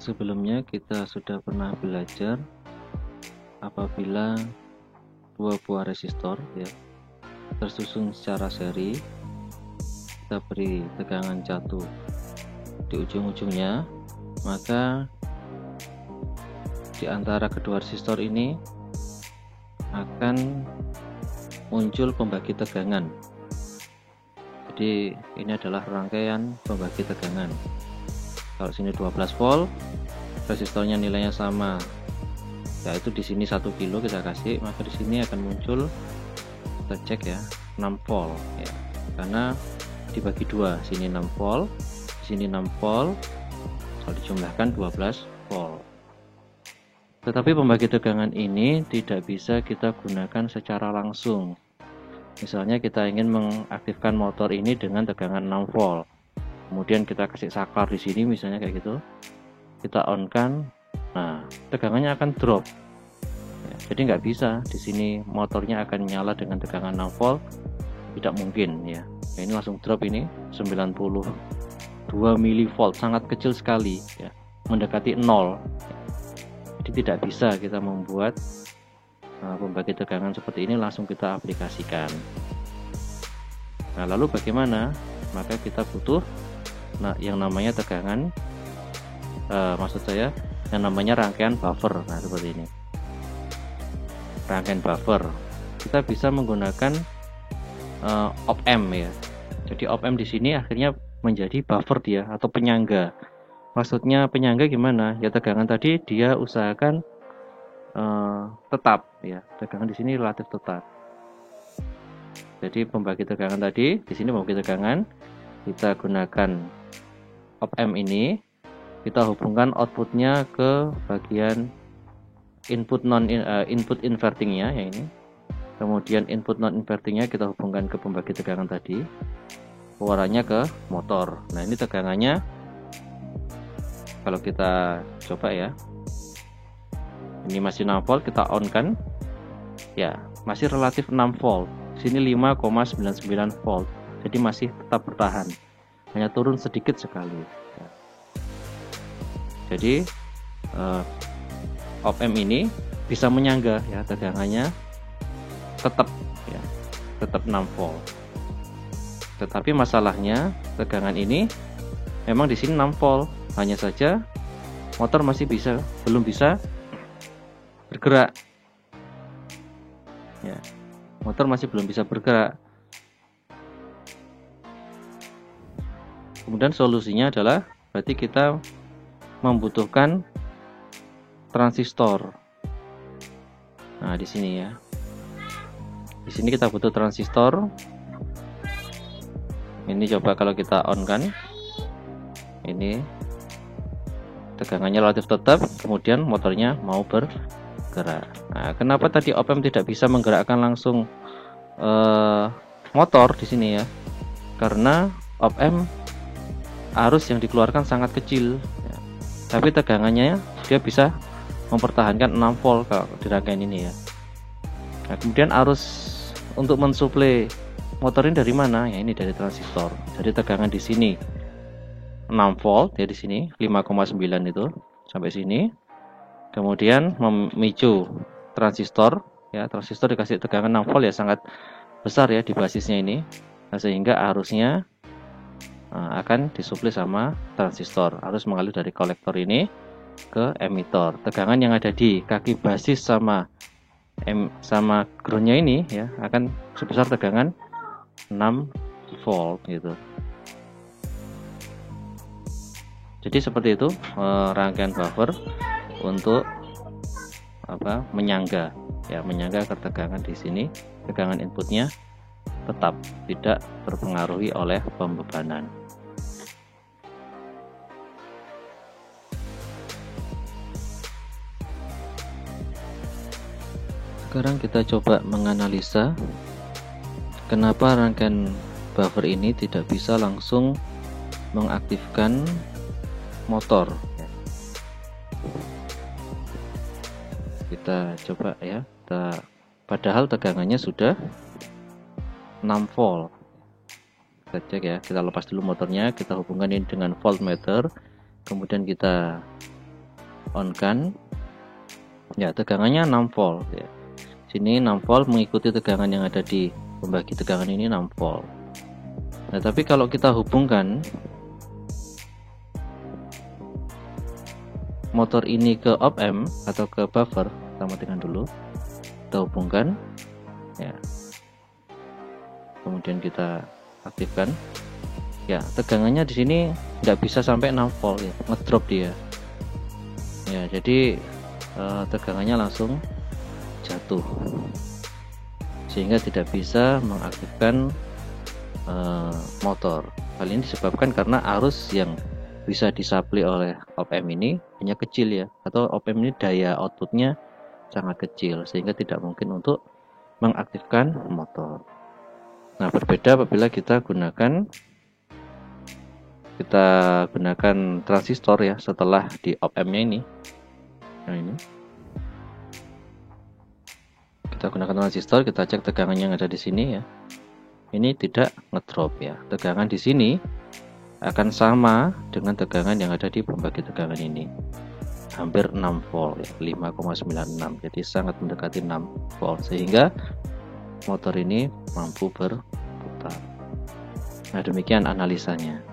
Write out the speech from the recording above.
Sebelumnya kita sudah pernah belajar apabila dua buah resistor ya tersusun secara seri, kita beri tegangan jatuh di ujung-ujungnya, maka di antara kedua resistor ini akan muncul pembagi tegangan. Jadi ini adalah rangkaian pembagi tegangan. Kalau sini 12 volt, resistornya nilainya sama, yaitu di sini 1 kilo kita kasih, maka di sini akan muncul, kita cek ya, 6 volt ya. Karena dibagi dua, sini 6 volt, di sini 6 volt, kalau dijumlahkan 12 volt. Tetapi pembagi tegangan ini tidak bisa kita gunakan secara langsung. Misalnya kita ingin mengaktifkan motor ini dengan tegangan 6 volt. Kemudian kita kasih saklar di sini misalnya kayak gitu. Kita on kan, nah tegangannya akan drop. Ya, jadi nggak bisa di sini motornya akan nyala dengan tegangan 6 volt, tidak mungkin ya. Nah, ini langsung drop ini 92 milivolt, sangat kecil sekali ya, mendekati 0. Jadi tidak bisa kita membuat pembagi tegangan seperti ini langsung kita aplikasikan. Nah lalu bagaimana? Maka kita butuh yang namanya tegangan, maksud saya yang namanya rangkaian buffer. Nah seperti ini, rangkaian buffer. Kita bisa menggunakan op-amp ya. Jadi op-amp di sini akhirnya menjadi buffer dia atau penyangga. Maksudnya penyangga gimana? Ya tegangan tadi dia usahakan tetap ya, tegangan di sini relatif tetap. Jadi pembagi tegangan tadi di sini pembagi tegangan, kita gunakan op-amp ini, kita hubungkan outputnya ke bagian input invertingnya ya ini. Kemudian input non invertingnya kita hubungkan ke pembagi tegangan tadi, keluarannya ke motor. Nah ini tegangannya kalau kita coba ya, ini masih 6 volt, kita on kan ya, masih relatif 6 volt, sini 5,99 volt, jadi masih tetap bertahan, hanya turun sedikit sekali ya. Jadi op-amp ini bisa menyangga ya, tegangannya tetap ya, tetap 6 volt. Tetapi masalahnya tegangan ini memang di sini 6 volt, hanya saja motor masih belum bisa bergerak ya, motor masih belum bisa bergerak. Kemudian solusinya adalah berarti kita membutuhkan transistor. Nah di sini ya, di sini kita butuh transistor. Ini coba kalau kita on kan, ini tegangannya relatif tetap, kemudian motornya mau bergerak. Nah, kenapa tadi op-amp tidak bisa menggerakkan langsung motor di sini ya? Karena op-amp arus yang dikeluarkan sangat kecil ya. Tapi tegangannya dia bisa mempertahankan 6 volt kalau di rangkaian ini ya. Nah, kemudian arus untuk mensuplai motor ini dari mana? Ya ini dari transistor. Jadi tegangan di sini 6 volt ya, di sini 5,9 itu sampai sini. Kemudian memicu transistor ya, transistor dikasih tegangan 6 volt ya, sangat besar ya di basisnya ini. Nah, sehingga arusnya akan disuplai sama transistor. Arus mengalir dari kolektor ini ke emitor. Tegangan yang ada di kaki basis sama groundnya ini ya akan sebesar tegangan 6 volt gitu. Jadi seperti itu rangkaian buffer untuk menyangga ya, menyangga ketegangan di sini, tegangan inputnya tetap tidak terpengaruhi oleh pembebanan. Sekarang kita coba menganalisa kenapa rangkaian buffer ini tidak bisa langsung mengaktifkan motor. Kita coba ya, padahal tegangannya sudah 6 volt. Kita cek ya, kita lepas dulu motornya, kita hubungkan ini dengan voltmeter, kemudian kita on kan, ya tegangannya 6 volt ya. Sini 6 volt mengikuti tegangan yang ada di pembagi tegangan ini 6 volt. Nah, tapi kalau kita hubungkan motor ini ke op-amp atau ke buffer, kita matikan dulu, kita hubungkan ya, kemudian kita aktifkan ya, tegangannya di sini tidak bisa sampai 6 volt ya, ngedrop dia ya, jadi tegangannya langsung jatuh sehingga tidak bisa mengaktifkan motor. Hal ini disebabkan karena arus yang bisa disuplai oleh op-amp ini hanya kecil ya, atau op-amp ini daya outputnya sangat kecil sehingga tidak mungkin untuk mengaktifkan motor. Nah, berbeda apabila kita gunakan transistor ya, setelah di op-amp-nya ini. Nah, ini kita gunakan transistor, kita cek tegangan yang ada di sini ya. Ini tidak ngedrop ya. Tegangan di sini akan sama dengan tegangan yang ada di pembagi tegangan ini. Hampir 6 volt ya, 5,96. Jadi sangat mendekati 6 volt sehingga motor ini mampu berputar. Nah, demikian analisanya.